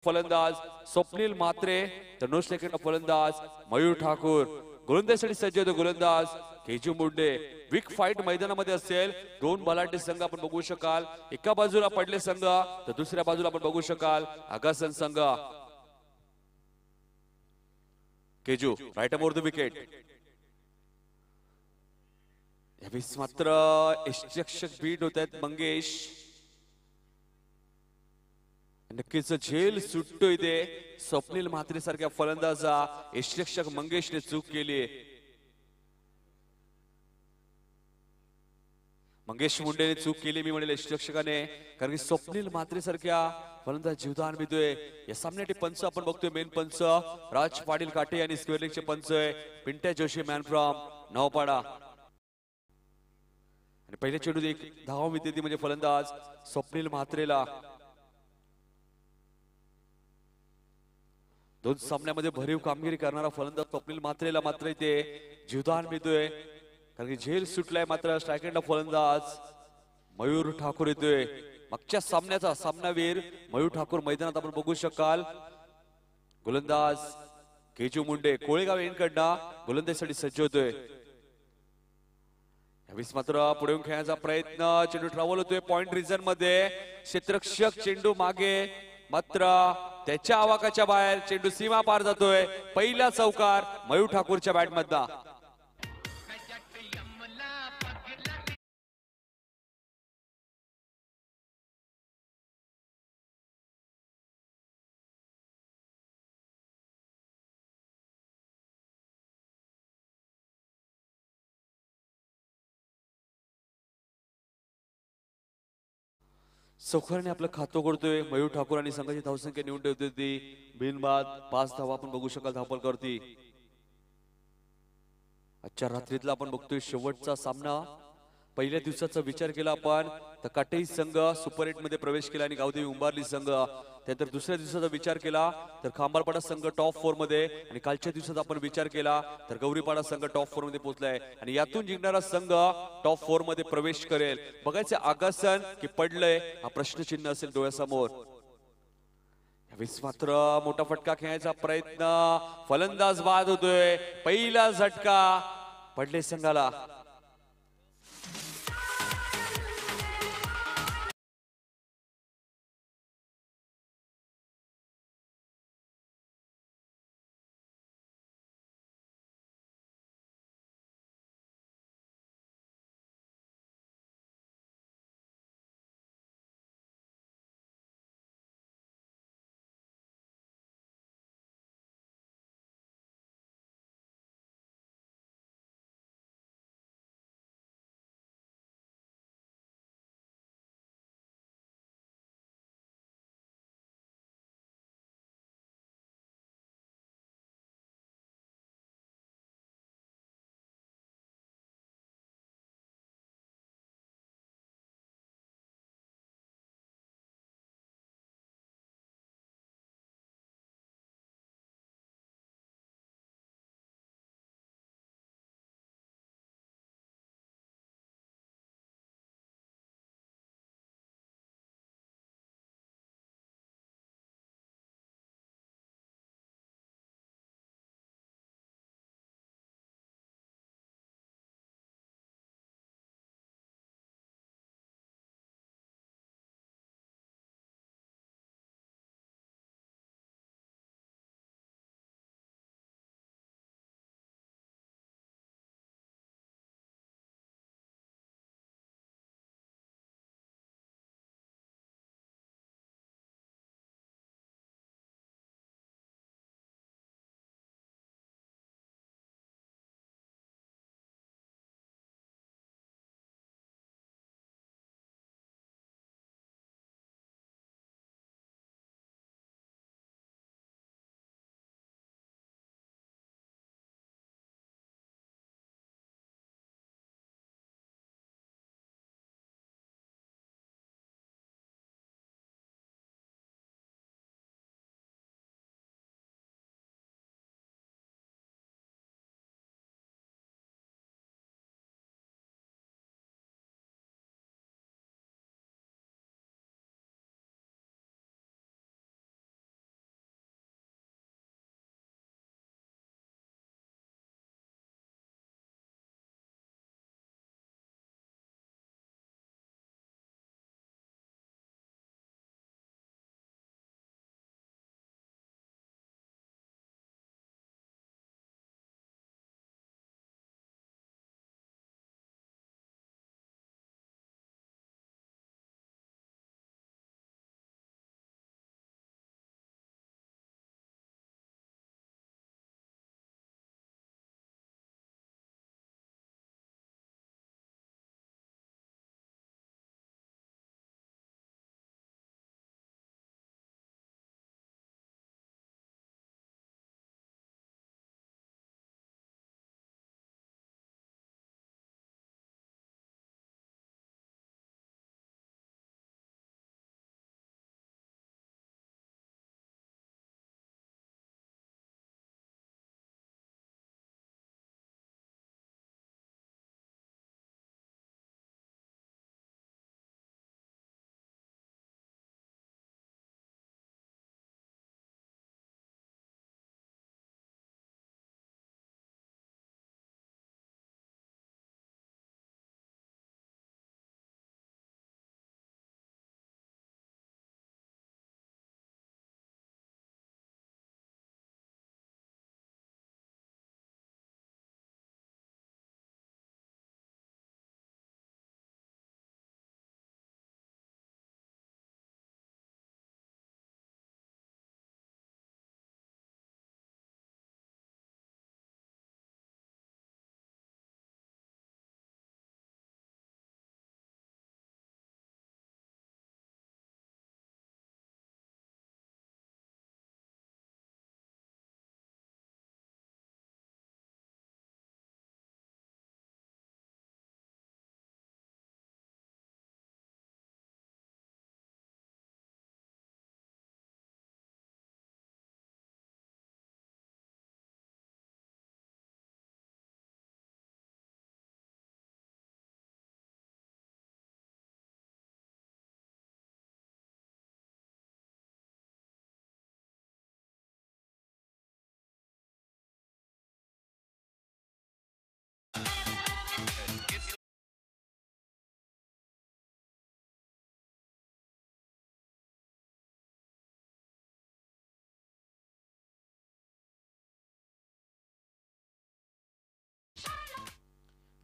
फलंदाज स्वप्नील मात्रे, तर no second फलंदाज मयूर ठाकूर. गोलंदाजीसाठी सज्ज होतो गोलंदाज केजू मुंडे. विक फाईट मैदानामध्ये असेल. दोन बलाढ्य संघ आपण बघू शकाल. एका बाजूला पडले संघ तर दुसऱ्या बाजूला आपण बघू शकाल आगासन संघ. केजू राईट अबोर्ड द विकेट. यावेळेस मात्र यष्टिरक्षक बीट होत आहेत मंगेश. नक्कीच झेल सुटतोय ते स्वप्नील म्हात्रे सारख्या फलंदाजा यष्टिरक्षक मंगेशने चूक केली. मंगेश मुंडेने चूक केली मी म्हणेल यष्टिरक्षकाने, कारण की स्वप्नील म्हात्रे सारख्या फलंदाज जीवदान मिळतोय. या सामन्याचे पंच आपण बघतोय. मेन पंच राज पाटील काटे आणि स्क्वेअरलेगचे पंच आहे पिंट्या जोशी मॅन फ्रॉम नवपाडा. आणि पहिल्या चेंडूत एक धाव मिळते ती म्हणजे फलंदाज स्वप्नील म्हात्रेला. दोन सामन्यामध्ये भरीव कामगिरी करणारा फलंदाज स्वप्नील म्हात्रेला मात्र इथे जीवदान मिळतोय, कारण की झेल सुटलाय. मात्र स्ट्रायकेंडा फलंदाज मयूर ठाकूर येतोय. मागच्या सामन्याचा सामनावीर मयूर ठाकूर मैदानात आपण बघू शकाल. गोलंदाज केजू मुंडे कोळेगाव एंडकडनं गोलंदाजीसाठी सज्ज होतोय. यावेळेस मात्र पुढे येऊन खेळण्याचा प्रयत्न. चेंडू ट्रॅव्हल होतोय पॉइंट रिजन मध्ये. क्षेत्ररक्षक चेंडू मागे, मात्र त्याच्या आवाकाच्या बाहेर चेंडू सीमा पार जातोय. पहिला चौकार मयूर ठाकूरच्या बॅट मधला. सौखरने आपलं खातं करतोय मयूर ठाकूर आणि संघाची धावसंख्या निवडून ठेवते ती बिनबाद 5 धावा आपण बघू शकाल धावपल करती. आजच्या रात्रीतला आपण बघतोय शेवटचा सामना. पहिल्या दिवसाचा विचार केला आपण तर काटेई संघ सुपर 8 मध्ये प्रवेश केला आणि गावदेवी उंबारली संघ. त्यानंतर दुसऱ्या दिवसाचा विचार केला तर खांबारपाडा संघ टॉप 4 मध्ये, आणि कालच्या दिवसात आपण विचार केला तर गौरीपाडा संघ टॉप 4 मध्ये पोहोचलाय आणि यातून जिंकणारा संघ टॉप 4 मध्ये प्रवेश करेल. बघायचे आगासन की पडलंय हा प्रश्नचिन्ह असेल डोळ्यासमोर. यावेळेस मात्र मोठा फटका खेळायचा प्रयत्न. फलंदाज बाद होतोय. पहिला झटका पडले संघाला.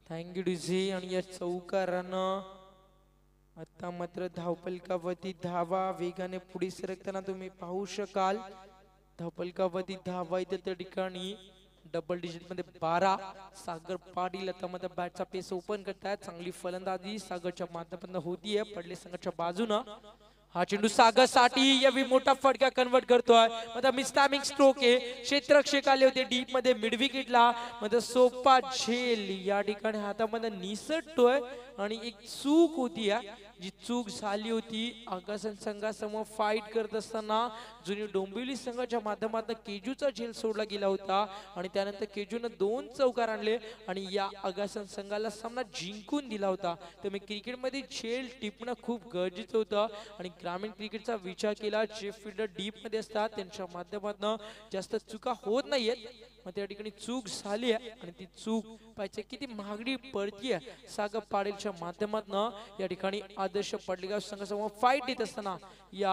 Thank you DC. आणि या चौकारानं आता मात्र धावपलकावरती धावा वेगाने पुढे सरकताना तुम्ही पाहू शकाल. धावपलकावरती धावा इथे त्या ठिकाणी डबल डिजिट मध्ये 12. सागर पाटील आता मध्ये बॅटचा पेस ओपन करतायत. चांगली फलंदाजी सागरच्या माध्यमातून होतीये पडले संघाच्या बाजूनं. हा चेंडू सागर साठी यावी मोठा फटका कन्वर्ट करतोय. मध्ये मिस्टॅमिंग स्ट्रोक आहे. क्षेत्ररक्षक आले होते डीप मध्ये मिड विकेटला. मध्ये सोपा झेल या ठिकाणी हातामध्ये निसटतोय आणि एक चूक होती जी चूक झाली होती आगासन संघासमोर फाईट करत असताना जुनी डोंबिवली संघाच्या माध्यमातून केजूचा झेल सोडला गेला होता आणि त्यानंतर केजूने 2 चौकार आणले आणि या आगासन संघाला सामना जिंकून दिला होता. त्यामुळे क्रिकेटमध्ये झेल टिपणं खूप गरजेचं होतं आणि ग्रामीण क्रिकेटचा विचार केला जे फिल्डर डीप मध्ये असतात त्यांच्या माध्यमातून जास्त चुका होत नाहीयेत. मग त्या ठिकाणी चूक झाली आहे आणि ती चूक पाहिजे किती महागडी पडतीये. सागर पाटीलच्या माध्यमातून या ठिकाणी आदर्श पडलेगाव संघासमोर फाईट देत असताना या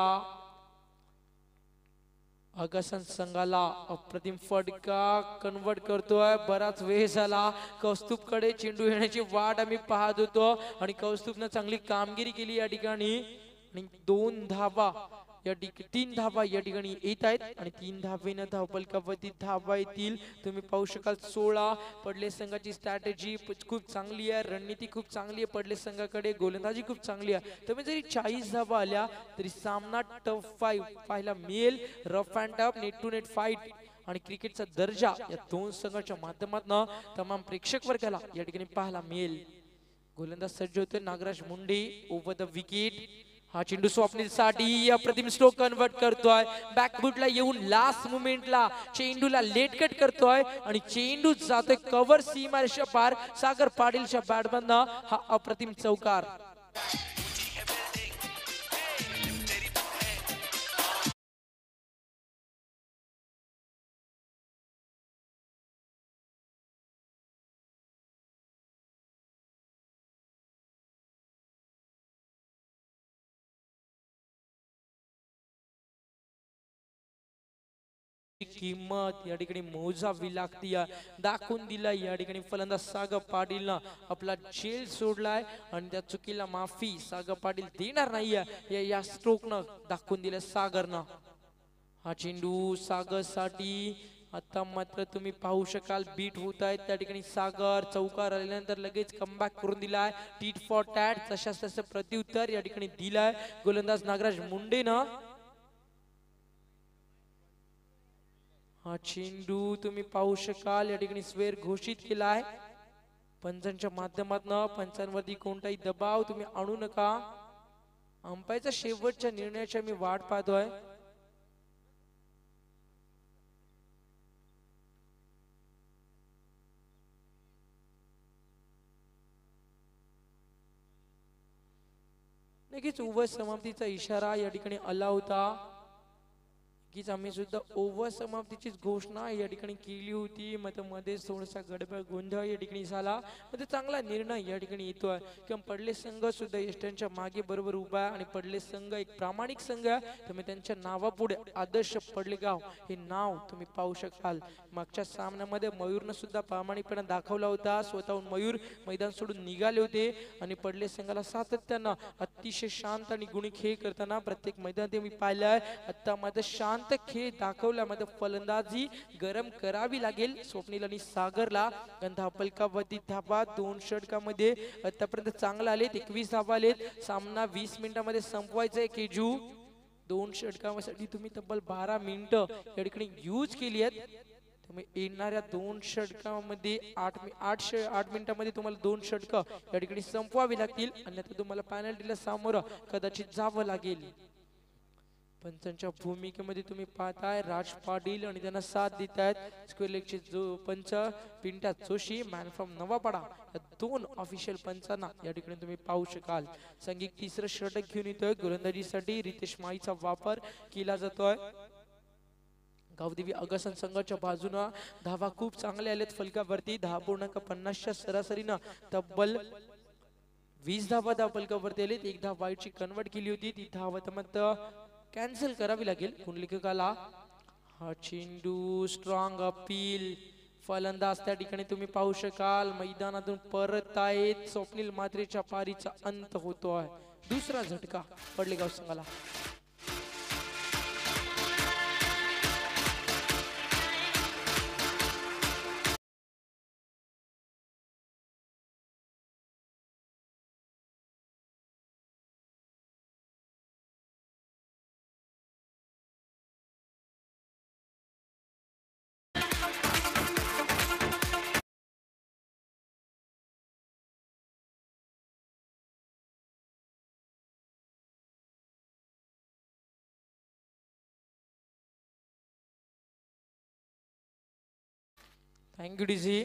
आगासन संघाला अप्रतिम फटका कन्वर्ट करतोय. बराच वेळ झाला कौस्तुभकडे चेंडू येण्याची वाट आम्ही पाहत होतो आणि कौस्तुभनं चांगली कामगिरी केली या ठिकाणी आणि 2 धावा या ठिकाणी 3 धावा या ठिकाणी येत आहेत आणि 3 धावेनं धावपलकावरती धावा येतील. तुम्ही पाहू शकाल 16. पडले संघाची स्ट्रॅटेजी खूप चांगली आहे. रणनीती खूप चांगली आहे पडले संघाकडे. गोलंदाजी खूप चांगली आहे. त्यामुळे जरी 40 धावा आल्या तरी सामना टफ फाईट पाहायला मिळेल. Rough and tough net to net fight आणि क्रिकेटचा दर्जा या 2 संघाच्या माध्यमातून तमाम प्रेक्षक वर्गाला या ठिकाणी पाहायला मिळेल. गोलंदाज सज्ज होते Nagraj Munde over the wicket. हा चेंडू स्वप्नील साठी अप्रतिम स्ट्रोक कन्वर्ट करतोय. बॅकबूटला येऊन लास्ट मुमेंटला चेंडूला लेट कट करतोय आणि चेंडू जातोय कव्हर सीमारेषा पार. सागर पाटीलच्या बॅटमधनं हा अप्रतिम चौकार. किंमत या ठिकाणी मोजावी लागती. दाखवून दिला या ठिकाणी फलंदाज सागर पाटीलनं आपला झेल सोडलाय आणि त्या चुकीला माफी सागर पाटील देणार नाहीये या स्ट्रोकनं दाखवून दिलं सागरनं. हा चेंडू सागर साठी आता मात्र तुम्ही पाहू शकाल बीट होत आहेत त्या ठिकाणी. सागर चौकार आल्यानंतर लगेच कमबॅक करून दिलाय. टीट फॉर टॅट तशाच तसं प्रत्युत्तर या ठिकाणी दिलाय गोलंदाज नागराज मुंडेनं. हा चेंडू तुम्ही पाहू शकाल या ठिकाणी स्वेर घोषित केला आहे पंचांच्या माध्यमातून. पंचांवरती कोणताही दबाव तुम्ही आणू नका. अंपायरच्या शेवटच्या निर्णयाची मी वाट पाहतोय. नक्कीच ओव्हर समाप्तीचा इशारा या ठिकाणी आला होता. कीच आम्ही सुद्धा ओव्हर समाप्तीचीच घोषणा या ठिकाणी केली होती. मध्ये थोडासा गडबड गोंधळ या ठिकाणी झाला. मध्ये चांगला निर्णय या ठिकाणी येतोय किंवा पडले संघ सुद्धा यष्ट्यांच्या मागे बरोबर उभा आहे आणि पडले संघ एक प्रामाणिक संघ आहे. त्यामुळे त्यांच्या नावापुढे आदर्श पडलेगाव हे नाव तुम्ही पाहू शकाल. मागच्या सामन्यामध्ये मयूरनं सुद्धा प्रामाणिकपणा दाखवला होता. स्वतःहून मयूर मैदान सोडून निघाले होते आणि पडले संघाला सातत्यानं अतिशय शांत आणि गुणी खेळ करताना प्रत्येक मैदानात मी पाहिलंय. आता मध्ये शांत खेळ दाखवल्यामध्ये फलंदाजी गरम करावी लागेल स्वप्नील आणि सागरला. धावपलकावरती धावा 2 षटकामध्ये आतापर्यंत चांगला आलेत. 21 धावा आलेत. सामना 20 मिनिटांमध्ये संपवायचा आहे. केजू 2 षटकांसाठी तुम्ही तब्बल 12 मिनिटं या ठिकाणी यूज केली आहेत. त्यामुळे येणाऱ्या 2 षटकांमध्ये 8 मिनिटांमध्ये तुम्हाला 2 षटकं या ठिकाणी संपवावी लागतील अन्यथा तुम्हाला पेनल्टीला सामोरं कदाचित जावं लागेल. पंचांच्या भूमिकेमध्ये तुम्ही पाहताय राज पाटील आणि त्यांना साथ देत आहेत स्क्वेअर लेगचे जो पंच पिंट्या जोशी मॅन फ्रॉम नवापाडा या 2 ऑफिशियल पंचांना या ठिकाणी तुम्ही पाहू शकाल. संगीत 3रं षटक घेऊन येतोय. गोलंदाजीसाठी रितेश माईचा वापर केला जातोय. गावदेवी आगासन संघाच्या बाजूनं धावा खूप चांगल्या आलेत फलकावरती. 10.50च्या सरासरीनं तब्बल 20 धावा फलकावरती आलेत. 1 धाव वाईटची कन्वर्ट केली होती. ती धाव आता कॅन्सल करावी लागेल पुंडलिकाला. हा चेंडू स्ट्रॉंग अपील फलंदाज त्या ठिकाणी तुम्ही पाहू शकाल मैदानातून परत आहेत. स्वप्नील मात्रेच्या पारीचा अंत होतो आहे. दुसरा झटका पडलेगाव संघाला. Thank you DC.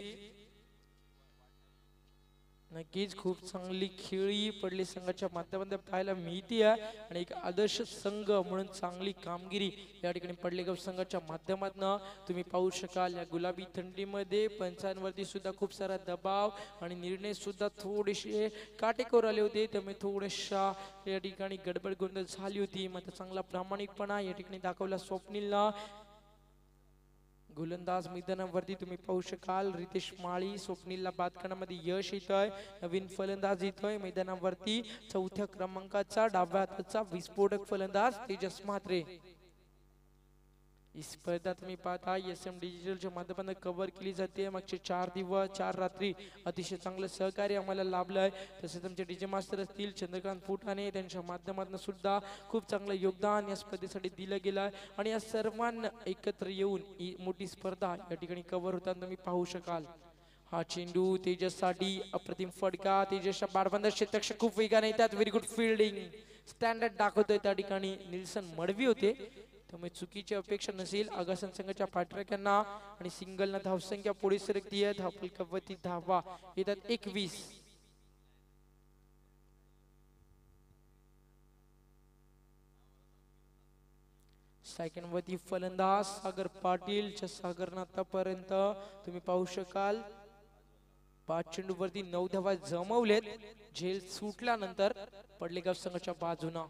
नक्कीच खूप चांगली खेळी पडली संघाच्या माध्यमातून पाहायला मिळते आहे आणि एक आदर्श संघ म्हणून चांगली कामगिरी या ठिकाणी पडलेगाव संघाच्या माध्यमातून तुम्ही पाहू शकाल. या गुलाबी थंडीमध्ये पंचांवरती सुद्धा खूप सारा दबाव आणि निर्णय सुद्धा थोडेसे काटेकोर आले होते. त्यामुळे थोड्याशा या ठिकाणी गडबड गोंधळ झाली होती. मात्र चांगला प्रामाणिकपणा या ठिकाणी दाखवला स्वप्नीलला. गोलंदाज मैदानावरती तुम्ही पाहू शकाल रितेश माळी. स्वप्नीलला बाद करण्यामध्ये यश येत आहे. नवीन फलंदाज येतोय मैदानावरती. चौथ्या क्रमांकाचा डाव्या हाताचा विस्फोटक फलंदाज तेजस म्हात्रे. ही स्पर्धा तुम्ही पाहता SM डिजिटलच्या माध्यमातून कव्हर केली जाते. मागचे 4 दिवस 4 रात्री अतिशय चांगलं सहकार्य आम्हाला लाभलं आहे. तसेच आमचे डीजे मास्टर असतील चंद्रकांत फुटाणे, त्यांच्या माध्यमातून सुद्धा खूप चांगलं योगदान या स्पर्धेसाठी दिलं गेलं आहे. आणि या सर्वांना एकत्र येऊन ही मोठी स्पर्धा या ठिकाणी कव्हर होताना तुम्ही पाहू शकाल. हा चेंडू तेजससाठी अप्रतिम फटका. तेजसच्या बाडबंद क्षेत्ररक्षक खूप वेगाने येतात. व्हेरी गुड फिल्डिंग स्टँडर्ड दाखवतोय त्या ठिकाणी निल्सन मडवी होते. त्यामुळे चुकीची अपेक्षा नसेल आगासन संघाच्या पाठराख्यांना. आणि सिंगलना धावसंख्या पुढे सरकतीये. धावफलकावरती धावा येतात 21. सेकंड वरती फलंदाज सागर पाटील. सागरनं आतापर्यंत तुम्ही पाहू शकाल 5 चेंडूवरती 9 धावा जमवलेत. झेल सुटल्यानंतर पडलेगाव संघाच्या बाजूनं.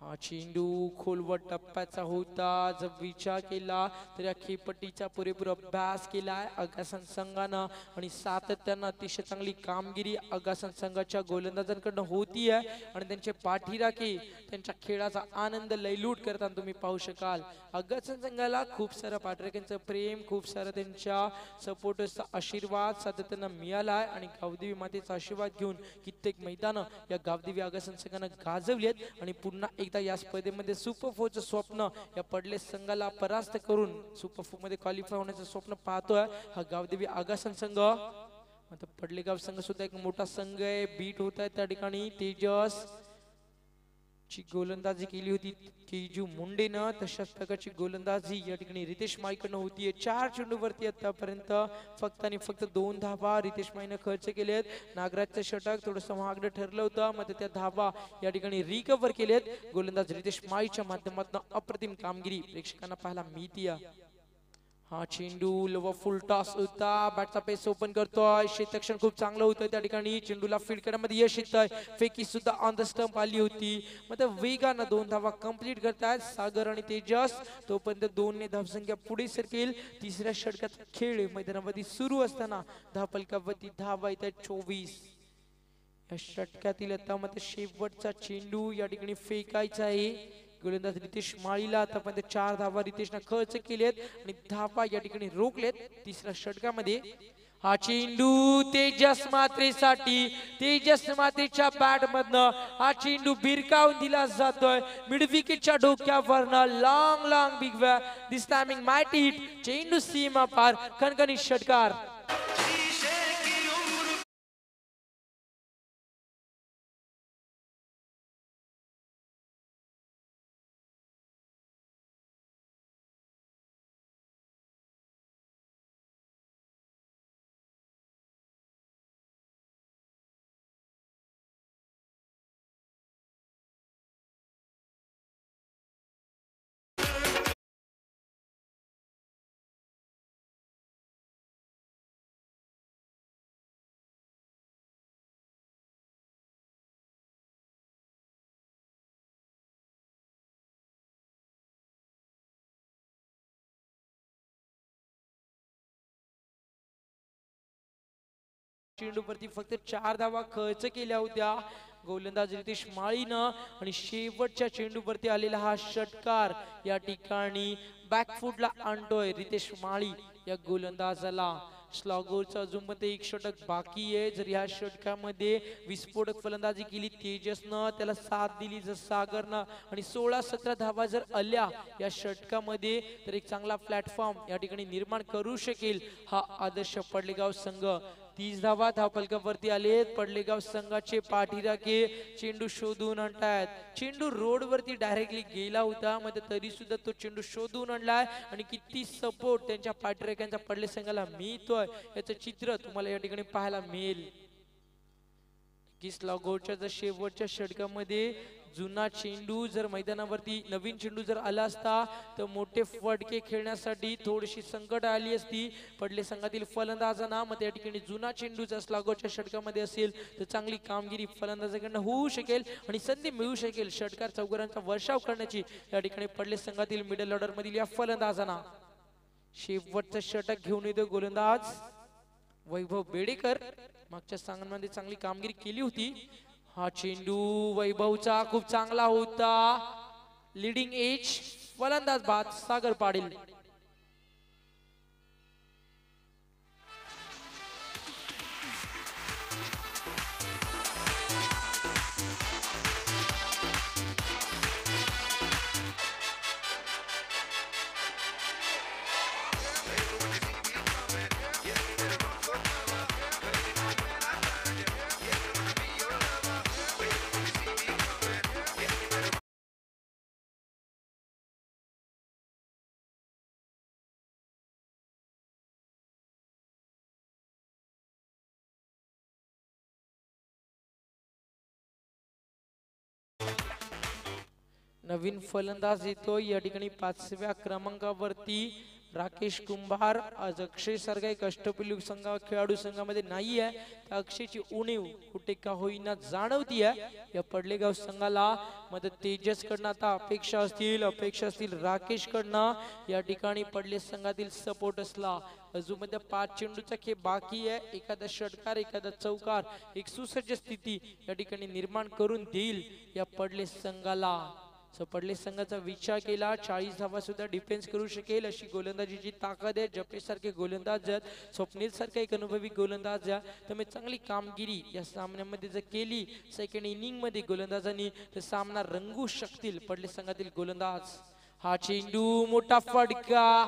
हा चेंडू खोलवर टप्प्याचा होता. जर विचार केला तर या खेळपट्टीचा पुरेपूर अभ्यास केलाय आगासन संघानं. आणि सातत्यानं अतिशय चांगली कामगिरी आगासन संघाच्या गोलंदाजांकडनं होती आहे. आणि त्यांचे पाठीराखे त्यांच्या खेळाचा आनंद लयलूट करताना तुम्ही पाहू शकाल. आगासन संघाला खूप सारा पाठराख्यांचं प्रेम, खूप सारा त्यांच्या सपोर्टर्सचा आशीर्वाद सातत्यानं मिळाला आहे. आणि गावदेवी मातेचा आशीर्वाद घेऊन कित्येक मैदानं या गावदेवी आगासन संघानं गाजवलीत. आणि पुन्हा एकदा या स्पर्धेमध्ये सुपर 4चं स्वप्न या पडले संघाला परास्त करून सुपर 4 मध्ये क्वालिफाय होण्याचं स्वप्न पाहतोय हा गावदेवी आगासन संघ. आता पडलेगाव संघ सुद्धा एक मोठा संघ आहे. बीट होत आहे त्या ठिकाणी. तेजस ची गोलंदाजी केली होती केजू मुंडेनं. तशाच प्रकारची गोलंदाजी या ठिकाणी रितेश माईकडनं होतीये. 4 चेंडूवरती आतापर्यंत फक्त आणि फक्त 2 धावा रितेश माईनं खर्च केलेत. नागराजचं षटक थोडंसं महागडं ठरलं होतं. मग त्या धावा या ठिकाणी रिकव्हर केलेत. गोलंदाज रितेश माईच्या माध्यमातून अप्रतिम कामगिरी प्रेक्षकांना पाहायला मिळतीये. हा चेंडू लव फुल टॉस होता. बॅटचा पेस ओपन करतोय. क्षेत्ररक्षण खूप चांगलं होतं त्या ठिकाणी. चेंडूला फील्ड करण्यामध्ये यश येतंय. फेकी सुद्धा ऑन द स्टंप आली होती. मग वेगानं 2 धावा कंप्लीट करतायत सागर आणि तेजस. तोपर्यंत 2 ने धावसंख्या पुढे सरकेल. तिसऱ्या षटकाचा खेळ मैदानावरती सुरू असताना धावफलकावरती धावा येतात 24. या षटकातील आता मात्र शेवटचा चेंडू या ठिकाणी फेकायचा आहे. गोलंदाज रितेश माळीला आतापर्यंत 4 धावा रितेशनं खर्च केलेत आणि धावा या ठिकाणी रोखलेत तिसऱ्या षटकामध्ये. हा चेंडू तेजस मात्रेसाठी. तेजस मात्रेच्या बॅट मधनं हा चेंडू भिरकावून दिला जातोय मिड विकेटच्या डोक्यावरनं. Long big way this timing might hit. चेंडू सीमा पार. कणकणी षटकार. चेंडूवरती फक्त 4 धावा खर्च केल्या होत्या गोलंदाज रितेश माळीनं आणि शेवटच्या चेंडूवरती आलेला हा षटकार या ठिकाणी बॅकफुटला आणतोय रितेश माळी या गोलंदाजाला। स्लॉगोरचा अजून पण एक षटक बाकी आहे। जर या षटकामध्ये विस्फोटक फलंदाजी केली तेजसनं, त्याला साथ दिली जर सागरनं आणि 16-17 धावा जर आल्या या षटकामध्ये तर एक चांगला प्लॅटफॉर्म या ठिकाणी निर्माण करू शकेल हा आदर्श पडलेगाव संघ। 30 धावा धावफलकावरती आलेत पडलेगाव संघाचे पाठीराखे चेंडू शोधून आणतायत। चेंडू रोड वरती डायरेक्टली गेला होता मग तरी सुद्धा तो चेंडू शोधून आणलाय आणि किती सपोर्ट त्यांच्या पाठीराख्यांचा पडले संघाला मिळतोय याचं चित्र तुम्हाला या ठिकाणी पाहायला मिळेल। स्लॉगोरच्या जर शेवटच्या षटकामध्ये जुना चेंडू जर मैदानावरती नवीन चेंडू जर आला असता तर मोठे फटके खेळण्यासाठी थोडीशी संकट आली असती पडले संघातील फलंदाजांना। मग त्या ठिकाणी जुना चेंडू जर स्लॉगोरच्या षटकामध्ये असेल तर चांगली कामगिरी फलंदाजाकडनं होऊ शकेल आणि संधी मिळू शकेल षटकार चौकारांचा वर्षाव करण्याची या ठिकाणी पडले संघातील मिडल ऑर्डर मधील या फलंदाजांना। शेवटचं षटक घेऊन येतो गोलंदाज वैभव बेडेकर, मागच्या सामन्यामध्ये चांगली कामगिरी केली होती। हा चेंडू वैभवचा खूप चांगला होता, लीडिंग एज फलंदाज बाद सागर पाटील। नवीन फलंदाज येतोय या ठिकाणी 5व्या क्रमांकावरती राकेश कुंभार। आज अक्षय सारखा एक अष्टपैलू खेळाडू संघामध्ये नाही आहे, त्या अक्षयची उणीव कुठे का होईना जाणवतीये या पडलेगाव संघाला। मदत तेजस कडनं आता अपेक्षा असतील राकेश कडनं या ठिकाणी पडले संघातील सपोर्ट असला। अजून मध्ये 5 चेंडूचा खेळ बाकी आहे, एखादा षटकार एखादा चौकार एक सुसज्ज स्थिती या ठिकाणी निर्माण करून देईल या पडले संघाला। पडले संघाचा विचार केला 40 धावा सुद्धा डिफेन्स करू शकेल अशी गोलंदाजीची ताकद आहे। जपेश सारखे गोलंदाज आहेत, स्वप्नील सारखा एक अनुभवी गोलंदाज आहे, त्यामुळे चांगली कामगिरी या सामन्यामध्ये जर केली सेकंड इनिंग मध्ये गोलंदाजांनी तर सामना रंगू शकतील पडले संघातील गोलंदाज। हा चेंडू मोठा फटका,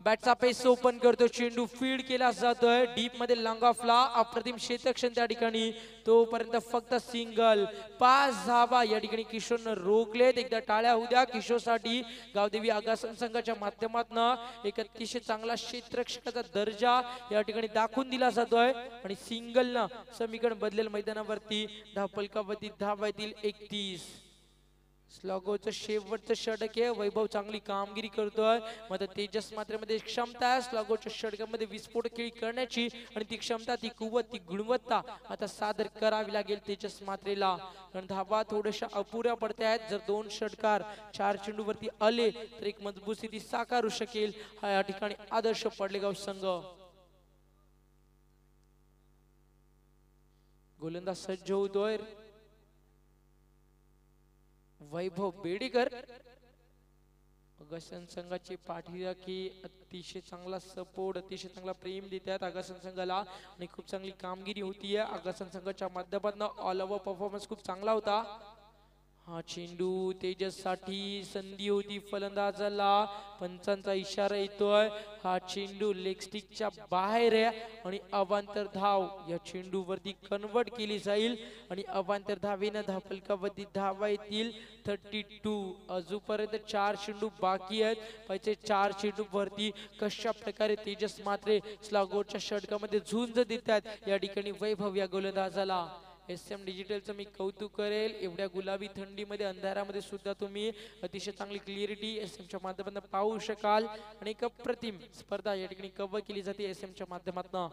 बॅटचा पेस ओपन करतो, चेंडू फीड केला जातोय डीप मध्ये लॉंग ऑफला, अप्रतिम क्षेत्ररक्षण त्या ठिकाणी तोपर्यंत फक्त सिंगल। 5 धावा या ठिकाणी किशोरनं रोखलेत, एकदा टाळ्या होऊ द्या किशोरसाठी। गावदेवी आगासन संघाच्या माध्यमातून एक अतिशय चांगला क्षेत्ररक्षकाचा दर्जा या ठिकाणी दाखवून दिला जातोय आणि सिंगलनं समीकरण बदलेल मैदानावरती। धावफलकावरती धावा येतील 31। स्लॉगोचं शेवटचं षटक आहे, वैभव चांगली कामगिरी करतोय, मात्र तेजस मात्रेमध्ये क्षमता आहे स्लॉगोच्या षटकामध्ये विस्फोटक खेळी करण्याची आणि ती क्षमता ती कुवत ती गुणवत्ता आता सादर करावी लागेल तेजस मात्रेला। कारण धावा थोड्याशा अपुऱ्या पडतायत, जर 2 षटकार 4 चेंडूवरती आले तर एक मजबूत स्थिती साकारू शकेल हा या ठिकाणी आदर्श पडलेगाव संघ। गोलंदाज सज्ज होतोय वैभव बेडेकर। आगासन संघाची पाठीराखी अतिशय चांगला सपोर्ट अतिशय चांगला प्रेम देतात आगासन संघाला आणि खूप चांगली कामगिरी होतीये आगासन संघाच्या माध्यमातून। ऑल ओव्हर परफॉर्मन्स खूप चांगला होता। हा चेंडू तेजस साठी संधी होती फलंदाजाला, पंचांचा इशारा येतोय। हा चेंडू लेग स्टिकच्या बाहेर आहे आणि अवांतर धाव या चेंडू वरती कन्वर्ट केली जाईल आणि अवांतर धावेनं धावफलकावरती धावा येतील 32। अजूनपर्यंत 4 चेंडू बाकी आहेत, पहिले 4 चेंडू वरती कशा प्रकारे तेजस मात्रे स्लॉगोच्या षटकामध्ये झुंज देतात या ठिकाणी वैभव या गोलंदाजाला। एसएम डिजिटलचं मी कौतुक करेल, एवढ्या गुलाबी थंडीमध्ये अंधारामध्ये सुद्धा तुम्ही अतिशय चांगली क्लिअरिटी एसएमच्या माध्यमातून पाहू शकाल आणि एक अप्रतिम स्पर्धा या ठिकाणी कव्हर केली जाते एसएमच्या माध्यमातून।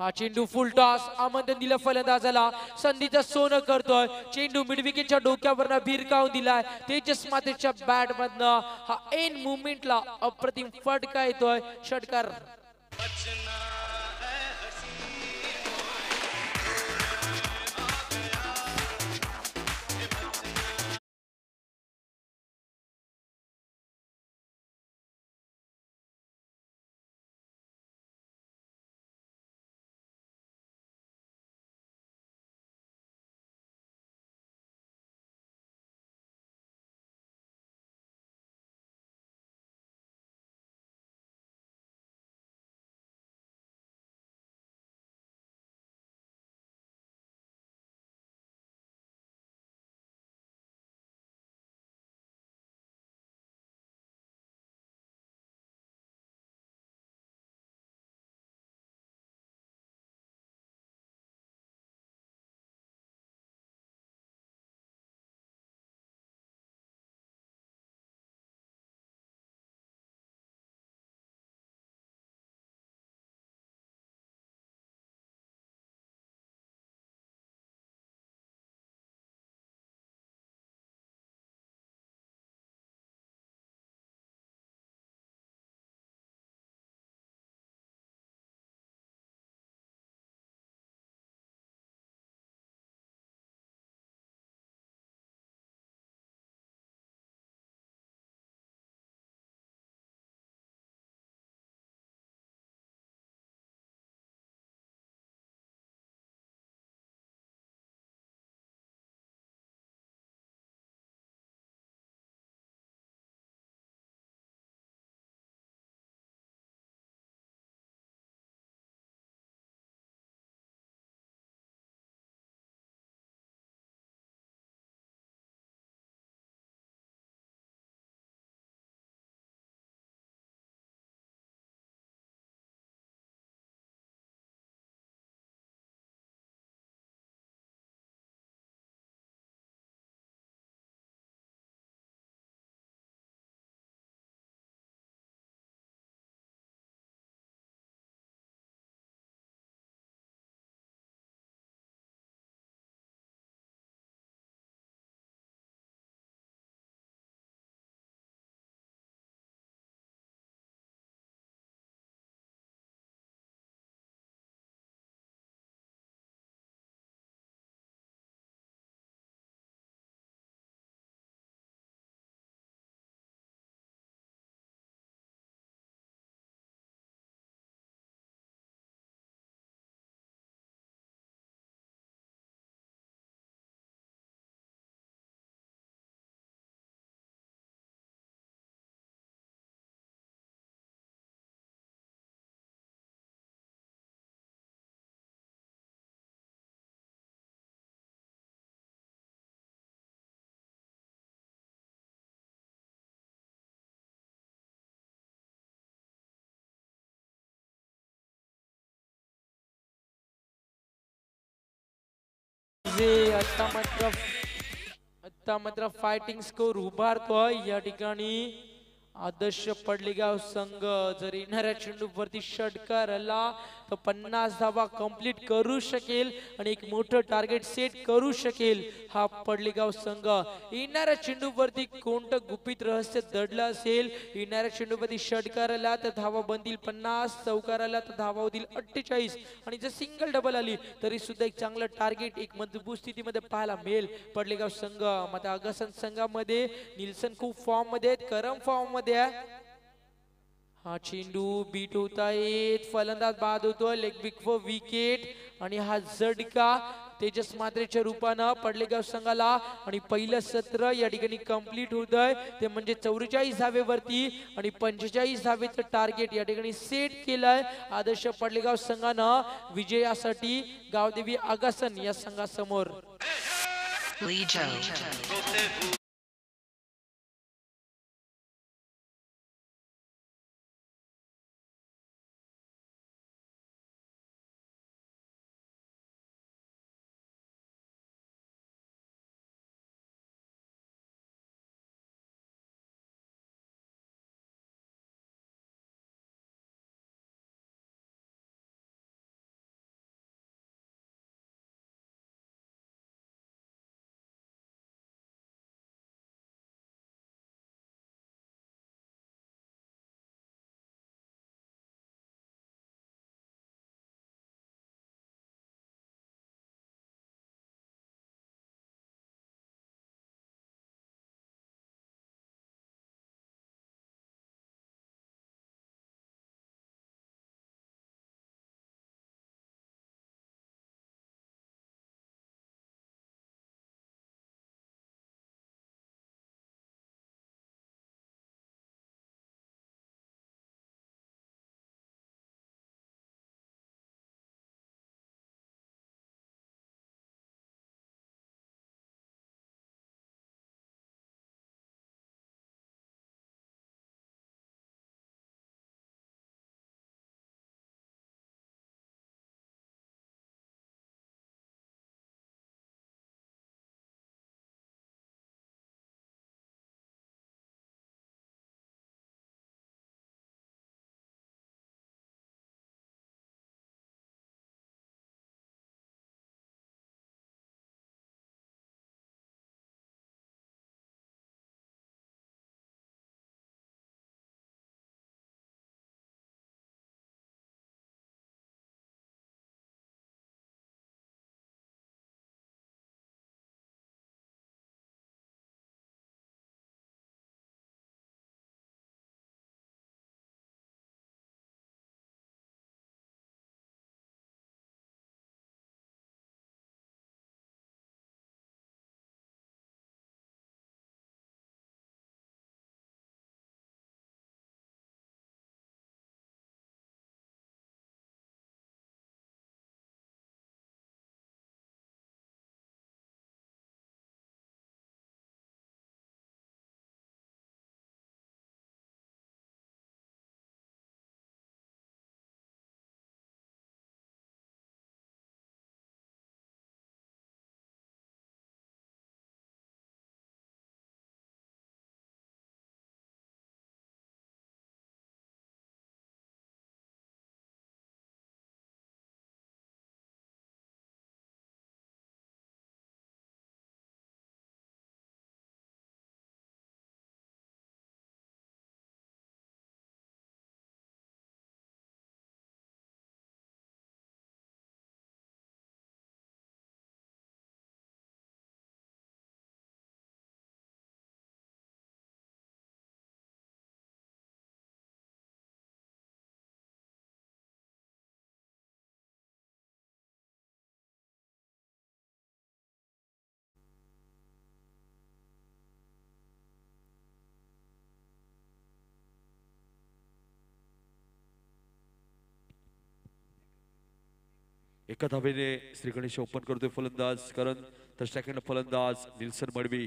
हा चेंडू फुल टॉस आमंत्रण दिलं फलंदाजाला, संधीचं सोनं करतोय, चेंडू मिडविकेटच्या डोक्यावरनं भिरकावून दिलाय तेजस मातेच्या बॅट मधनं। हा एन मुवमेंटला अप्रतिम फटका येतोय, षटकार पाहिजे. आता मात्र फायटिंग स्कोर उभारतोय या ठिकाणी आदर्श पडलेगाव संघ. जर येणाऱ्या चेंडूवरती षटकार आला तर 50 धावा कंप्लीट करू शकेल आणि एक मोठं टार्गेट सेट करू शकेल हा पडलेगाव संघ. येणाऱ्या चेंडूवरती कोणतं गुपित रहस्य दडलं असेल. येणाऱ्या चेंडूवरती षटकार आला तर धावा बनतील 50, चौकार आला तर धावा होतील 48 आणि जर सिंगल डबल आली तरी सुद्धा एक चांगलं टार्गेट एक मजबूत स्थितीमध्ये पाहायला मिळेल पडलेगाव संघ. मात्र अगसन संघामध्ये निल्सन खूप फॉर्म मध्ये आहेत, करम फॉर्म मध्ये आहे. हा चेंडू बीट होत आहेत, फलंदाज बाद होतोय, लेग बिग फॉर विकेट आणि हा झटका तेजस मात्रेच्या रूपानं पडलेगाव संघाला. आणि पहिलं सत्र या ठिकाणी कंप्लीट होत आहे ते म्हणजे 44 धावेवरती आणि 45 धावेचं टार्गेट या ठिकाणी सेट केलंय आदर्श पडलेगाव संघानं विजयासाठी गावदेवी आगासन या संघासमोर. एका धावेने श्री गणेश ओपन करतोय फलंदाज करण, तर सेकंड फलंदाज निल्सन मडवी.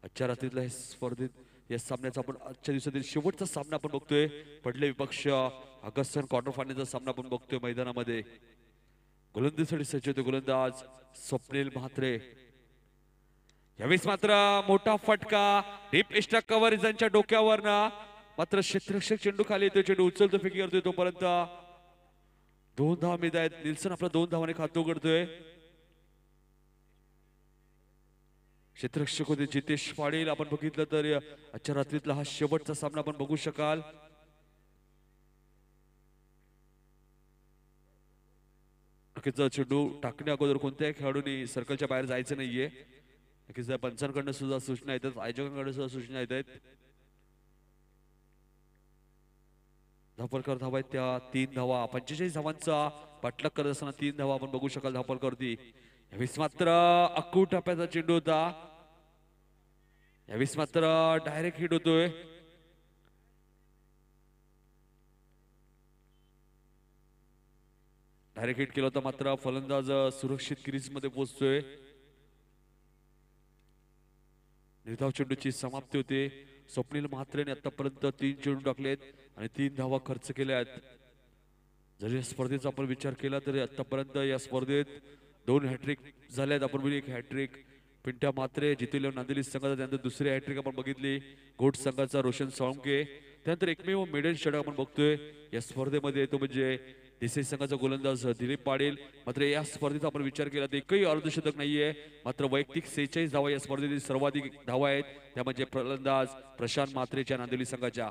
आजच्या रात्रीतल्या या स्पर्धेत या सामन्याचा आपण आजच्या दिवसातील शेवटचा सामना आपण बघतोय. पडले विपक्ष अगस्टन क्वार्टर फायनलचा सामना आपण बघतोय मैदानामध्ये. गोलंदाजीसाठी सज्ज होते गोलंदाज स्वप्नील म्हात्रे. यावेळेस मात्र मोठा फटका डीप एक्स्ट्रा कव्हर डोक्यावरनं मात्र क्षेत्ररक्षक चेंडू खाली येतो. चेंडू उचलतो फेकी करतोय तोपर्यंत 2 धावा मिळत आहेत. निल्सन आपला 2 धावाने खातो करतोय. क्षेत्ररक्षक होते जितेश पाटील. आपण बघितलं तर आजच्या रात्रीतला हा शेवटचा सामना आपण बघू शकाल. चेंडू टाकण्या अगोदर कोणत्याही खेळाडूंनी सर्कलच्या बाहेर जायचं नाहीये. नक्कीच पंचांकडनं सुद्धा सूचना येतात, आयोजकांकडे सुद्धा सूचना येत आहेत. धापलकर धावा आहेत त्या 3 धावा. 45 धावांचा पाठलाग करत असताना 3 धावा आपण बघू शकाल धापलकरती. यावेळेस मात्र अक्कू टप्प्याचा चेंडू होता. यावेळेस मात्र डायरेक्ट हिट होतोय. डायरेक्ट हिट केला होता मात्र फलंदाज सुरक्षित क्रीज मध्ये पोहोचतोय. निर्धाव चेंडूची समाप्ती होते. स्वप्नील म्हात्रेने आतापर्यंत 3 चेंडू टाकलेत आणि 3 धावा खर्च केल्या आहेत. जरी या स्पर्धेचा आपण विचार केला तरी आतापर्यंत या स्पर्धेत 2 हॅट्रिक झाल्यात. आपण बघितली एक हॅट्रिक पिंट्या म्हात्रे जितेल नांदेली संघाचा, त्यानंतर दुसरी हॅट्रिक आपण बघितली गोट संघाचा रोशन साळुंके. त्यानंतर एकमेव मेडल षटक आपण बघतोय या स्पर्धेमध्ये, तो म्हणजे देसाई संघाचा गोलंदाज दिलीप पाटील. मात्र या स्पर्धेचा आपण विचार केला तर एकही अर्धशतक नाहीये. मात्र वैयक्तिक 46 धावा या स्पर्धेतील सर्वाधिक धावा आहेत, त्या म्हणजे फलंदाज प्रशांत म्हात्रेच्या नांदेली संघाच्या.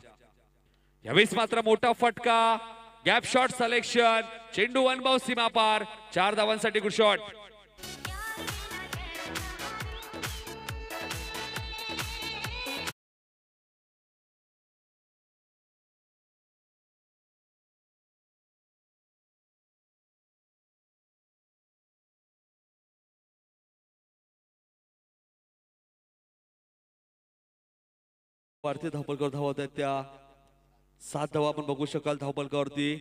यावेळेस मात्र मोठा फटका गॅप शॉट सिलेक्शन. चेंडू अनबाउंड सीमा पार. 4 धावांसाठी गुड शॉट. भारतीय धावपलकर धावत आहेत त्या 7 धावा आपण बघू शकाल धावपलकावरती.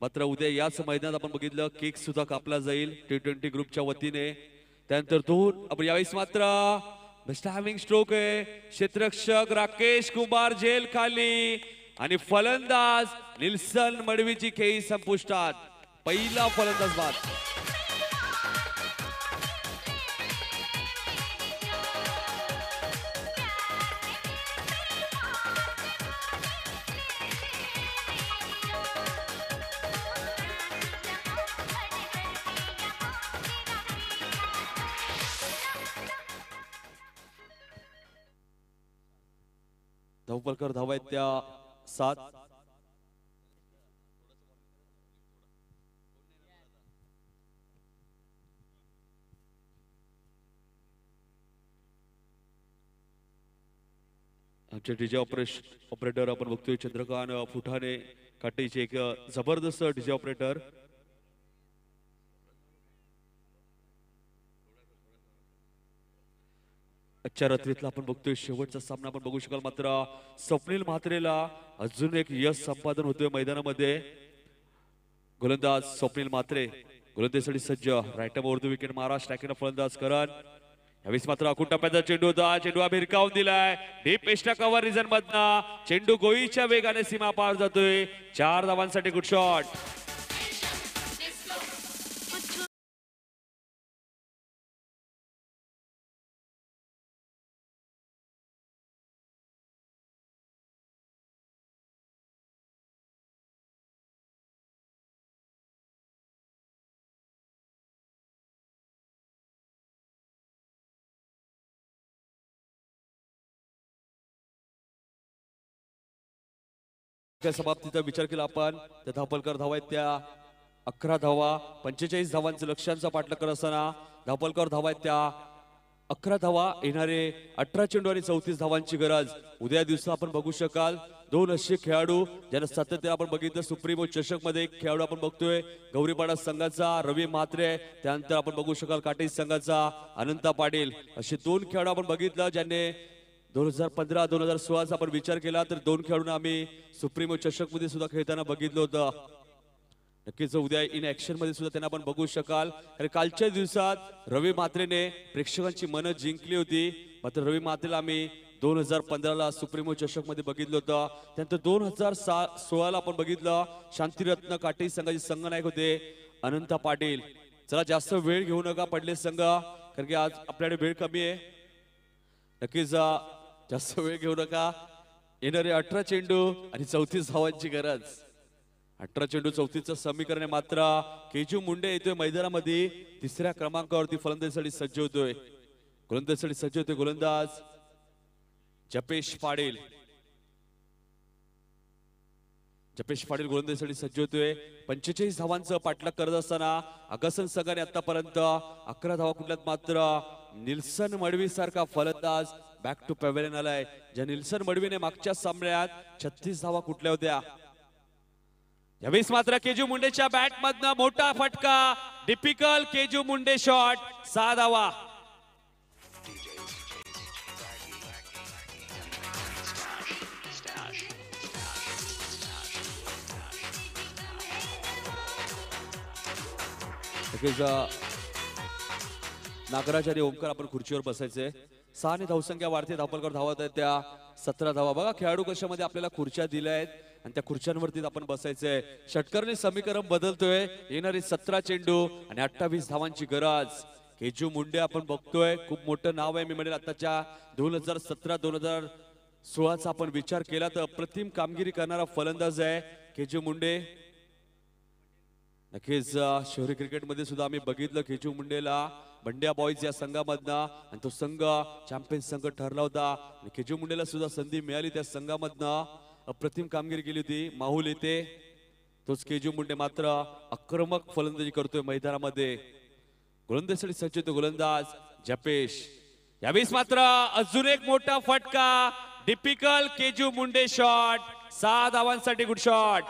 मात्र उद्या याच मैदानात आपण बघितलं केक सुद्धा कापला जाईल T20 ग्रुपच्या वतीने. त्यानंतर 2 आपण यावेळेस मात्र बेस्ट हॅव्हिंग स्ट्रोक आहे. क्षेत्ररक्षक राकेश कुमार जेल खाली आणि फलंदाज निल्सन मडवीची खेळी संपुष्टात. पहिला फलंदाज बाद. धावपलकर धावा आहेत त्या 7. आमचे डीजे ऑपरेटर आपण बघतोय चंद्रकांत फुटाणे काटेचे एक जबरदस्त डीजे ऑपरेटर. आजच्या रात्रीतला आपण बघतोय शेवटचा सामना आपण बघू शकाल. मात्र स्वप्नील म्हात्रेला अजून एक यश संपादन होतोय मैदानामध्ये. गोलंदाज स्वप्नील म्हात्रे गोलंदाजीसाठी सज्ज. राईट उर्दू विकेट महाराष्ट्र टाकीनं फलंदाज करण. यावेळेस मात्र अकूट टप्प्याचा चेंडू होता. चेंडू भिरकावून दिलाय डीप एक्स्ट्रा कव्हर रिजन मधनं. चेंडू गोळीच्या वेगाने सीमा पार जातोय. 4 धावांसाठी गुड शॉट. समाप्तीचा विचार केला आपण त्या धापलकर धावा आहेत त्या 11 धावा. 45 धावांचं लक्ष्यांचा पाठलाग करत असताना धापलकर धावा आहेत त्या 11 धावा. येणारे 18 चेंडू आणि 34 धावांची गरज उद्या दिवसा आपण बघू शकाल. 2 असे खेळाडू ज्यांना सातत्याने आपण बघितलं. सुप्रीमो चषक मध्ये एक खेळाडू आपण बघतोय गौरीपाडा संघाचा रवी म्हात्रे. त्यानंतर आपण बघू शकाल काटेज संघाचा अनंता पाटील. असे 2 खेळाडू आपण बघितलं ज्यांनी 2015-2016 आपण विचार केला तर 2 खेळाडूंना आम्ही सुप्रीमो चषक मध्ये सुद्धा खेळताना बघितलं होतं. नक्कीच उद्या इन ऍक्शन मध्ये सुद्धा त्यांना आपण बघू शकाल. आणि कालच्या दिवसात रवी म्हात्रेने प्रेक्षकांची मनं जिंकली होती. मात्र रवी म्हात्रेला आम्ही 2015ला सुप्रीमो चषक मध्ये बघितलं होतं. त्यानंतर 2016ला आपण बघितलं शांतिरत्न काटेज संघाचे संघनायक होते अनंता पाटील. चला जास्त वेळ घेऊ नका पडले संघ, कारण की आज आपल्याकडे वेळ कमी आहे. नक्कीच जास्त वेळ घेऊ नका. येणारे 18 चेंडू आणि 34 धावांची गरज. 18 चेंडू 34चं समीकरण आहे. मात्र केजू मुंडे येतोय मैदानामध्ये. तिसऱ्या क्रमांकावरती फलंदाजीसाठी सज्ज होतोय. गोलंदाजीसाठी सज्ज होतोय गोलंदाज जपेश पाटील. जपेश पाटील गोलंदाजीसाठी सज्ज होतोय. 45 धावांचं पाठलाग करत असताना अगसन संघाने आतापर्यंत 11 धावा कुठल्यात. मात्र निल्सन मडवी सारखा फलंदाज बॅक टू पॅव्हेलियन आलाय. ज्या निल्सन मडवीने मागच्या सामन्यात 36 धावा कुठल्या होत्या. यावेळेस मात्र केजू मुंडेच्या बॅट मधनं मोठा फटका. Typical Keju Munde shot. 6 धावा. नागराज आणि ओमकार आपण खुर्चीवर बसायचे. 6 ने धावसंख्या वाढते. धावपलकर धावत आहेत त्या 17 धावा. बघा खेळाडू कशामध्ये आपल्याला खुर्च्या दिल्या आहेत आणि त्या खुर्च्यांवरती आपण बसायचंय. षटकरने समीकरण बदलतोय. येणारे 17 चेंडू आणि 28 धावांची गरज. केजू मुंडे आपण बघतोय. खूप मोठं नाव आहे. मी म्हणेल आताच्या 2017-2016चा आपण विचार केला तर अप्रतिम कामगिरी करणारा फलंदाज आहे केजू मुंडे. नक्कीच शहरी क्रिकेटमध्ये सुद्धा आम्ही बघितलं केजू मुंडेला बंड्या बॉईज या संघामधनं, आणि तो संघ चॅम्पियन संघ ठरला होता. केजू मुंडेला सुद्धा संधी मिळाली त्या संघामधनं. अप्रतिम कामगिरी केली होती. माहुल येते तोच केजू मुंडे मात्र आक्रमक फलंदाजी करतोय मैदानामध्ये. गोलंदाजीसाठी सज्ज होतो गोलंदाज जपेश. यावेळेस मात्र अजून एक मोठा फटका. Typical Keju Munde shot. 6 धावांसाठी गुड शॉट.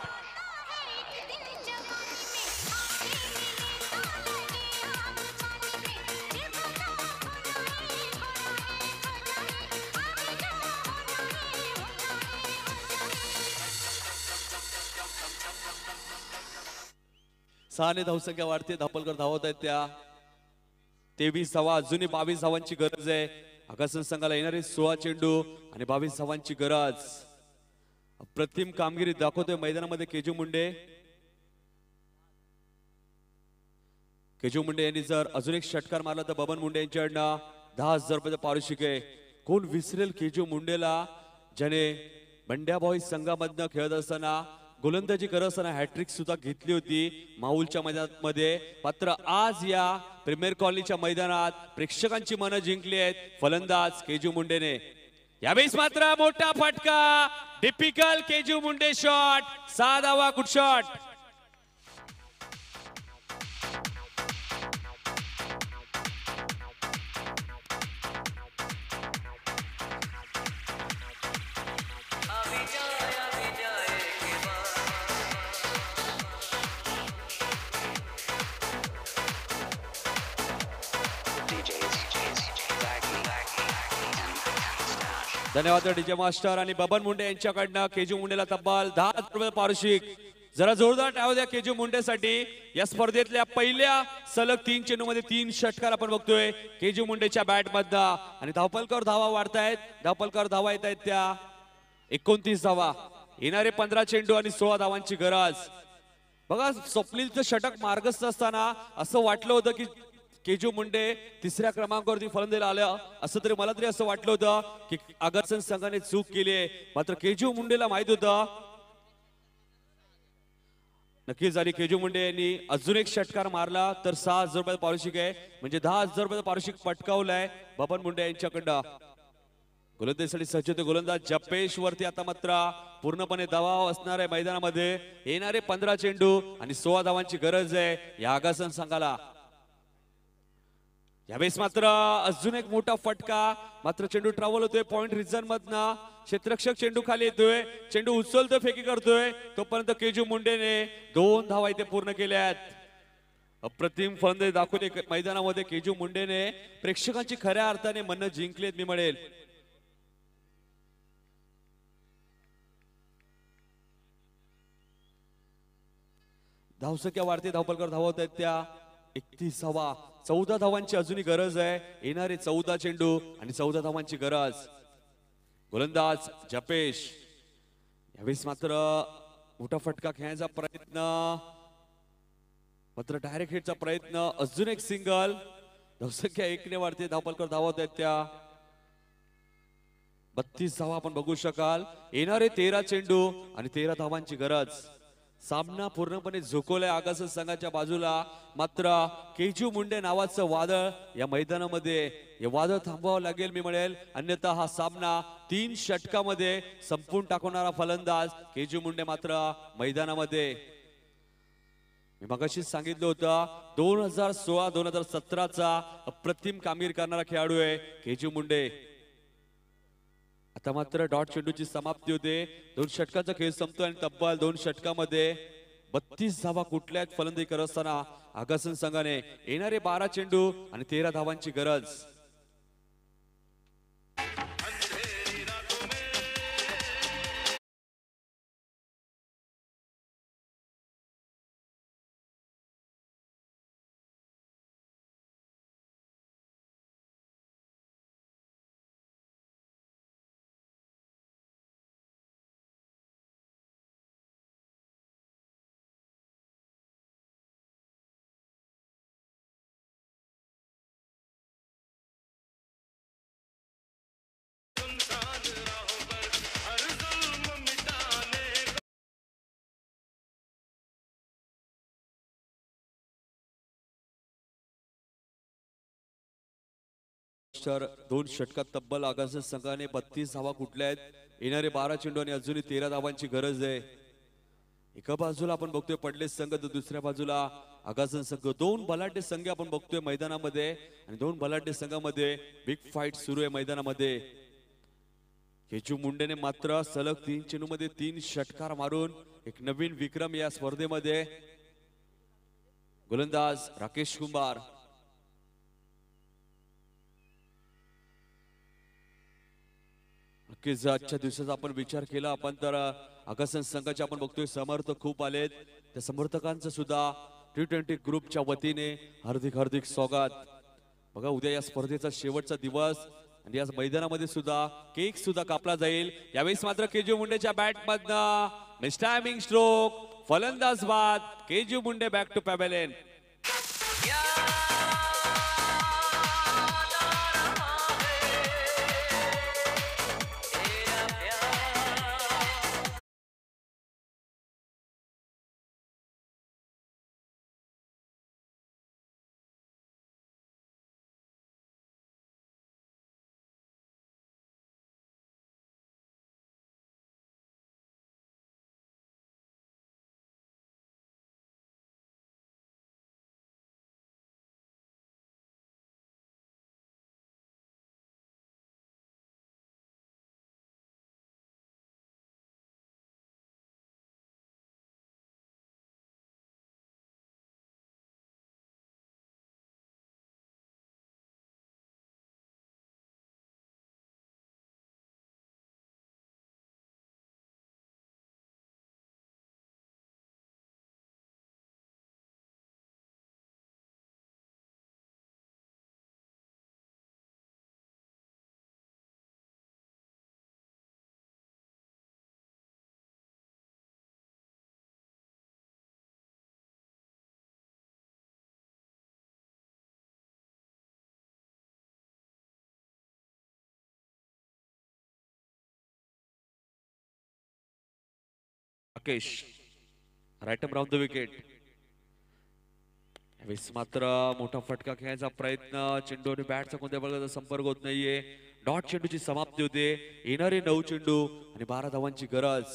सहाने धावसंख्या वाढते. धापलकर धावत आहेत त्या 23 धावा. अजूनही 22 धावांची गरज आहे. अगसन संघाला येणारे 16 चेंडू आणि 22 धावांची गरज. अप्रतिम कामगिरी दाखवतोय मैदानामध्ये केजू मुंडे. केजू मुंडे यांनी जर अजून एक षटकार मारला तर बबन मुंडे यांच्याकडनं 10,000 रुपयाचं पारितोषिक आहे. कोण विसरेल केजू मुंडेला, ज्याने बंड्या बॉईज संघामधनं खेळत असताना गोलंदाजी करत असताना हॅट्रिक सुद्धा घेतली होती माहुलच्या मैदानामध्ये. मात्र आज या प्रीमियर कॉलनीच्या मैदानात प्रेक्षकांची मनं जिंकली आहेत फलंदाज केजू मुंडेने. यावेळेस मात्र मोठा फटका. Typical Keju Munde shot. 6 धावा गुड शॉट. धन्यवाद डीजे मास्टर आणि बबन मुंडे यांच्याकडनं केजू मुंडेला तब्बल 10,000 रुपये पारितोषिक. जरा जोरदार टाळ्या द्या केजू मुंडेसाठी. या स्पर्धेतल्या पहिल्या सलग 3 चेंडूमध्ये 3 षटकार आपण बघतोय केजू मुंडेच्या बॅट मधनं. आणि धावपलकर धावा वाढतायत. धावपलकर धावा येत आहेत त्या 29 धावा. येणारे 15 चेंडू आणि 16 धावांची गरज. बघा स्वप्नीलचं षटक मार्गस्थ असताना असं वाटलं होतं की केजू मुंडे तिसऱ्या क्रमांकावरती फलंदाजीला आलं, असं तरी मला तरी असं वाटलं होतं की अगसन संघाने चूक केली आहे. मात्र केजू मुंडेला माहित होतं. नक्कीच आणि केजू मुंडे यांनी अजून एक षटकार मारला तर 6,000 रुपये पारितोषिक आहे. म्हणजे 10,000 रुपये पारितोषिक पटकावलंय बबन मुंडे यांच्याकडनं. गोलंदाजीसाठी सज्ज होते गोलंदाज जपेश वरती. आता मात्र पूर्णपणे दबाव असणार आहे मैदानामध्ये. येणारे 15 चेंडू आणि 16 धावांची गरज आहे या अगसन संघाला. यावेळेस मात्र अजून एक मोठा फटका. मात्र चेंडू ट्रॅव्हल होतोय पॉइंट रिजन मधनं. क्षेत्ररक्षक चेंडू खाली येतोय. चेंडू उचलतोय फेकी करतोय. तोपर्यंत केजू मुंडेने 2 धावा इथे पूर्ण केल्यात. अप्रतिम फलंदाजी दाखवली मैदानामध्ये केजू मुंडेने. प्रेक्षकांची खऱ्या अर्थाने मनं जिंकलीत मी म्हणेल. धावसंख्या वाढते. धावपलकर धावत आहेत त्या 31 धावा. 14 धावांची अजूनही गरज आहे. येणारे 14 चेंडू आणि 14 धावांची गरज. गोलंदाज जपेश. यावेळेस मात्र मोठा फटका खेळण्याचा प्रयत्न. मात्र डायरेक्ट हिटचा प्रयत्न, अजून एक सिंगल, धावसंख्या 1 ने वाढते, धावपलकर धावत आहेत त्या 32 धावा आपण बघू शकाल. येणारे 13 चेंडू आणि 13 धावांची गरज. सामना पूर्णपणे झुकवलाय आगासन संघाच्या बाजूला. मात्र केजू मुंडे नावाचं वादळ या मैदानामध्ये, हे वादळ थांबवावं लागेल मी म्हणेल, अन्यथा हा सामना 3 षटकामध्ये संपून टाकवणारा फलंदाज केजू मुंडे मात्र मैदानामध्ये. मी मगाशीच सांगितलं होतं 2016-2017चा अप्रतिम कामगिरी करणारा खेळाडू आहे केजू मुंडे. आता मात्र डॉट चेंडूची समाप्ती होते. 2 षटकांचा खेळ संपतो आणि तब्बल 2 षटकामध्ये 32 धावा कुठल्याच फलंदाजी करत असताना आगासन संघाने येणारे 12 चेंडू आणि 13 धावांची गरज. तर 2 षटकात तब्बल आगासन संघाने 32 धावा कुठल्या आहेत. येणारे 12 चेंडू आणि अजूनही 13 धावांची गरज आहे. एका बाजूला आपण बघतोय पडले संघ, तर दुसऱ्या बाजूला आगासन संघ. 2 बलाढ्य संघ आपण बघतोय मैदानामध्ये आणि 2 बलाढ्य संघामध्ये बिग फाईट सुरू आहे मैदानामध्ये. केजू मुंडेने मात्र सलग 3 चेंडूमध्ये 3 षटकार मारून एक नवीन विक्रम या स्पर्धेमध्ये. गोलंदाज राकेश कुंभार. नक्कीच आजच्या दिवसाचा आपण विचार केला आपण तर आगासन संघाचे आपण बघतोय समर्थक खूप आलेत. त्या समर्थकांचं सुद्धा T20 ग्रुपच्या वतीने हार्दिक हार्दिक स्वागत. बघा उद्या या स्पर्धेचा शेवटचा दिवस आणि या मैदानामध्ये सुद्धा केक सुद्धा कापला जाईल. यावेळेस मात्र केजू मुंडेच्या बॅट मधनं मिस्टायमिंग स्ट्रोक, फलंदाज बाद. Keju Munde back to pavilion. Rakesh right round the wicket. यावेळेस मात्र मोठा फटका खेळायचा प्रयत्न. चेंडू आणि बॅटचा कोणत्या प्रकारचा संपर्क होत नाहीये. डॉट चेंडूची समाप्ती होते. येणारे 9 चेंडू आणि 12 धावांची गरज.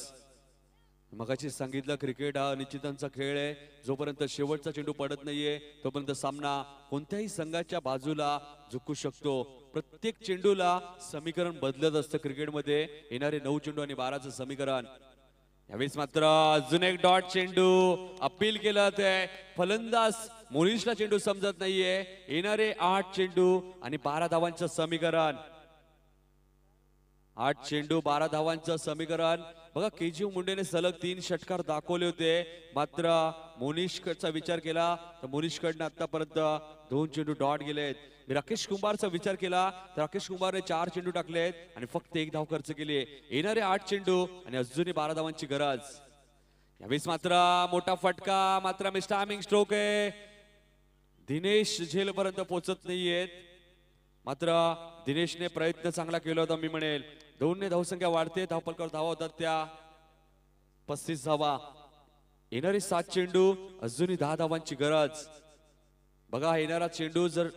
मगाशी सांगितलं क्रिकेट हा निश्चितांचा खेळ आहे. जोपर्यंत शेवटचा चेंडू पडत नाहीये तोपर्यंत सामना कोणत्याही संघाच्या बाजूला झुकू शकतो. प्रत्येक चेंडूला समीकरण बदलत असतं क्रिकेटमध्ये. येणारे 9 चेंडू आणि 12चं समीकरण. यावेळेस मात्र अजून एक डॉट चेंडू. अपील केलं ते फलंदाज मोनिशला चेंडू समजत नाहीये. येणारे 8 चेंडू आणि 12 धावांचं समीकरण. 8 चेंडू 12 धावांचं समीकरण. बघा केजू मुंडेने सलग 3 षटकार दाखवले होते. मात्र मोनिशकडचा विचार केला तर मोनिशकडनं आतापर्यंत 2 चेंडू डॉट गेलेत. राकेश कुंभारचा विचार केला तर राकेश कुंभारने 4 चेंडू टाकलेत आणि फक्त 1 धाव खर्च केली. येणारे 8 चेंडू आणि अजूनही 12 धावांची गरज. यावेळेस मात्र मोठा फटका, मात्र मिस्टर टायमिंग स्ट्रोक आहे. दिनेश झेल पर्यंत पोहोचत नाहीयेत. मात्र दिनेशने प्रयत्न चांगला केला होता मी म्हणेल. 2 ने धावसंख्या वाढते. धावपलकावर धावा होतात त्या 35 धावा. येणारे 7 चेंडू, अजूनही 10 धावांची गरज. बघा येणारा चेंडू जर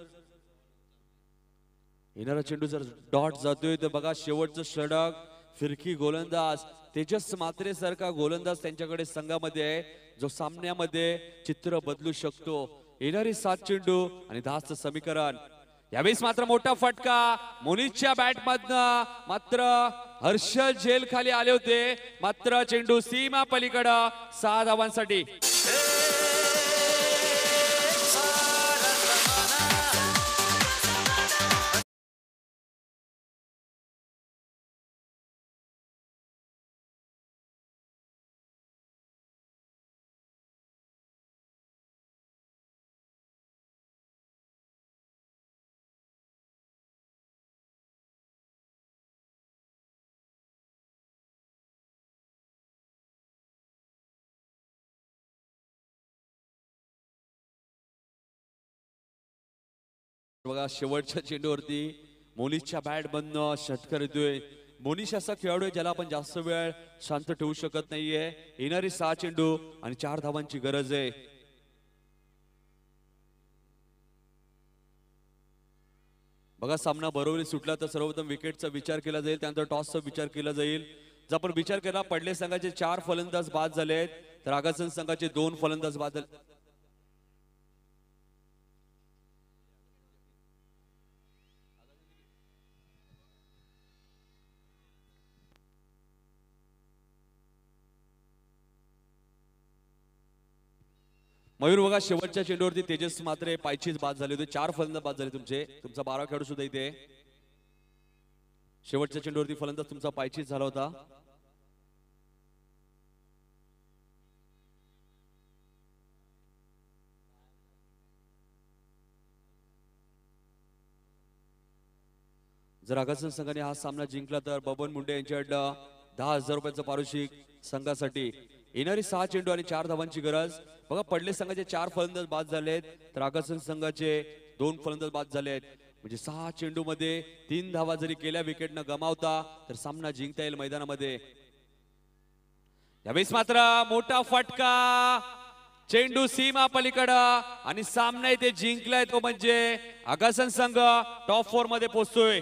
डॉट जातोय तर बघा शेवटचं षटक. फिरकी गोलंदाज तेजस मात्रे सारखा गोलंदाज त्यांच्याकडे संघामध्ये आहे, जो सामन्यामध्ये चित्र बदलू शकतो. येणारी 7 चेंडू आणि 10चं समीकरण. यावेळेस मात्र मोठा फटका मोनिशच्या बॅट मधनं. मात्र हर्षल झेल खाली आले होते. मात्र चेंडू सीमा पलीकडं 6 धावांसाठी. बघा शेवटच्या चेंडूवरती मोनिशच्या बॅट बंद षटकार येतोय. मोनिश असा खेळाडू आहे ज्याला आपण जास्त वेळ शांत ठेवू शकत नाहीये. येणारी 6 चेंडू आणि 4 धावांची गरज आहे. बघा सामना बरोबरी सुटला तर सर्वप्रथम विकेटचा विचार केला जाईल, त्यानंतर टॉसचा विचार केला जाईल. जर आपण विचार केला पडले संघाचे 4 फलंदाज बाद झालेत तर आगासन संघाचे 2 फलंदाज बाद झाले. मयूर बघा शेवटच्या चेंडूवरती तेजस मात्रे पायचीच बाद झाले होते. 4 फलंदाज बाद झाले तुमचा 12 खेळाडू सुद्धा इथे. शेवटच्या चेंडूवरती फलंदाज तुमचा पायचीच झाला होता. जर आगासन संघाने हा सामना जिंकला तर बबन मुंडे यांच्याकडं 10,000 रुपयाचं पारितोषिक संघासाठी. येणारी 6 चेंडू आणि 4 धावांची गरज. बघा पडले संघाचे 4 फलंदाज बाद झालेत तर आगासन संघाचे 2 फलंदाज बाद झालेत. म्हणजे 6 चेंडू मध्ये 3 धावा जरी केल्या विकेट न गमावता तर सामना जिंकता येईल मैदानामध्ये. यावेळेस मात्र मोठा फटका, चेंडू सीमा पलीकडं आणि सामना इथे जिंकलाय तो म्हणजे आगासन संघ टॉप 4 मध्ये पोहोचतोय.